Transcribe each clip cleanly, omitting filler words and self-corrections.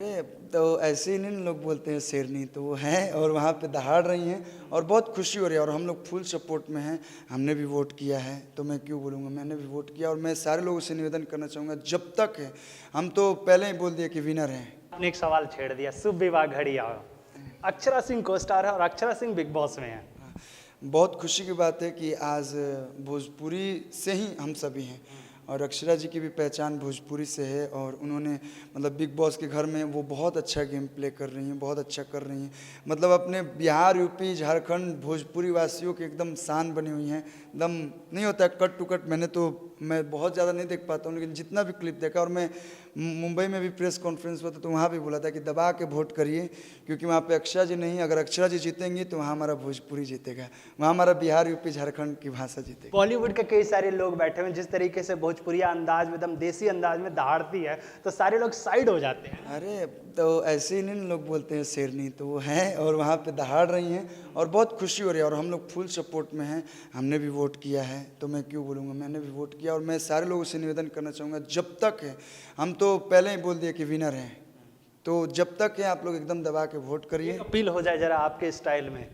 अरे, तो ऐसे ही नहीं लोग बोलते हैं शेरनी, तो वो हैं और वहाँ पे दहाड़ रही हैं और बहुत खुशी हो रही है और हम लोग फुल सपोर्ट में हैं। हमने भी वोट किया है, तो मैं क्यों बोलूँगा, मैंने भी वोट किया और मैं सारे लोगों से निवेदन करना चाहूँगा, जब तक है हम तो पहले ही बोल दिए कि विनर हैं। आपने एक सवाल छेड़ दिया, शुभ विवाह घड़ी आओ। अक्षरा सिंह को स्टार है और अक्षरा सिंह बिग बॉस में है। बहुत खुशी की बात है कि आज भोजपुरी से ही हम सभी हैं और अक्षरा जी की भी पहचान भोजपुरी से है और उन्होंने मतलब बिग बॉस के घर में वो बहुत अच्छा गेम प्ले कर रही हैं, बहुत अच्छा कर रही हैं। मतलब अपने बिहार, यूपी, झारखंड, भोजपुरी वासियों की एकदम शान बनी हुई हैं। एकदम नहीं होता है कट टू कट। मैं बहुत ज़्यादा नहीं देख पाता हूँ, लेकिन जितना भी क्लिप देखा, और मैं मुंबई में भी प्रेस कॉन्फ्रेंस हुआ था तो वहाँ भी बोला था कि दबा के वोट करिए, क्योंकि वहाँ पे अक्षरा जी नहीं, अगर अक्षरा जी जीतेंगी तो वहाँ हमारा भोजपुरी जीतेगा, वहाँ हमारा बिहार, यूपी, झारखंड की भाषा जीतेगी। बॉलीवुड के कई सारे लोग बैठे हुए हैं, जिस तरीके से भोजपुरिया अंदाज में एकदम देसी अंदाज में दहाड़ती है तो सारे लोग साइड हो जाते हैं। अरे, तो ऐसे ही नहीं लोग बोलते हैं शेरनी, तो वो हैं और वहाँ पे दहाड़ रही हैं और बहुत खुशी हो रही है और हम लोग फुल सपोर्ट में हैं। हमने भी वोट किया है, तो मैं क्यों बोलूँगा, मैंने भी वोट किया और मैं सारे लोगों से निवेदन करना चाहूँगा, जब तक है हम तो पहले ही बोल दिए कि विनर हैं, तो जब तक है आप लोग एकदम दबा के वोट करिए। अपील हो जाए जरा आपके स्टाइल में।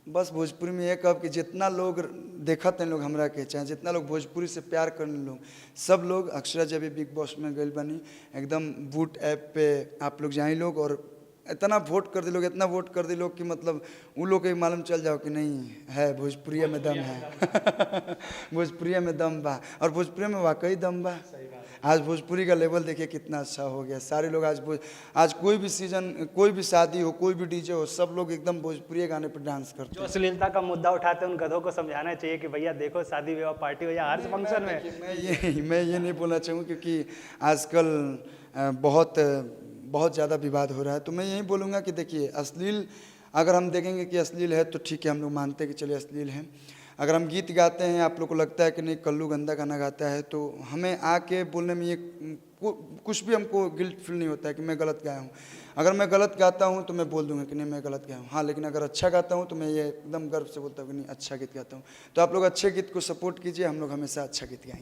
बस भोजपुरी में ये कब कि जितना लोग देखत हैं लोग हमरा के, चाहे जितना लोग भोजपुरी से प्यार करने लोग, सब लोग अक्षरा जब भी बिग बॉस में गई बनी, एकदम वोट ऐप पे आप लोग जाए लोग और इतना वोट कर दे लोग, इतना वोट कर दे लोग कि मतलब उन लोग को भी मालूम चल जाओ कि नहीं है, भोजपुरिया में दम है। भोजपुरिया में दम बा और भोजपुरिया में वाकई दम बा। आज भोजपुरी का लेवल देखिए कितना अच्छा हो गया। सारे लोग आज कोई भी सीजन, कोई भी शादी हो, कोई भी डीजे हो, सब लोग एकदम भोजपुरी गाने पर डांस करते जो हैं। अश्लीलता का मुद्दा उठाते हैं उन गधों को समझाना चाहिए कि भैया देखो, शादी विवाह पार्टी हो या हर फंक्शन में। मैं ये नहीं बोलना चाहूँ, क्योंकि आजकल बहुत ज़्यादा विवाद हो रहा है, तो मैं यही बोलूँगा कि देखिए, अश्लील अगर हम देखेंगे कि अश्लील है तो ठीक है, हम लोग मानते हैं कि चलिए अश्लील है। अगर हम गीत गाते हैं, आप लोग को लगता है कि नहीं कल्लू गंदा गाना गाता है, तो हमें आके बोलने में ये कुछ भी हमको गिल्ट फील नहीं होता है कि मैं गलत गाया हूँ। अगर मैं गलत गाता हूँ तो मैं बोल दूंगा कि नहीं मैं गलत गाया हूँ, हाँ, लेकिन अगर अच्छा गाता हूँ तो मैं ये एकदम गर्व से बोलता हूँ कि नहीं अच्छा गीत गाता हूँ। तो आप लोग अच्छे गीत को सपोर्ट कीजिए, हम लोग हमेशा अच्छा गीत गाएंगे।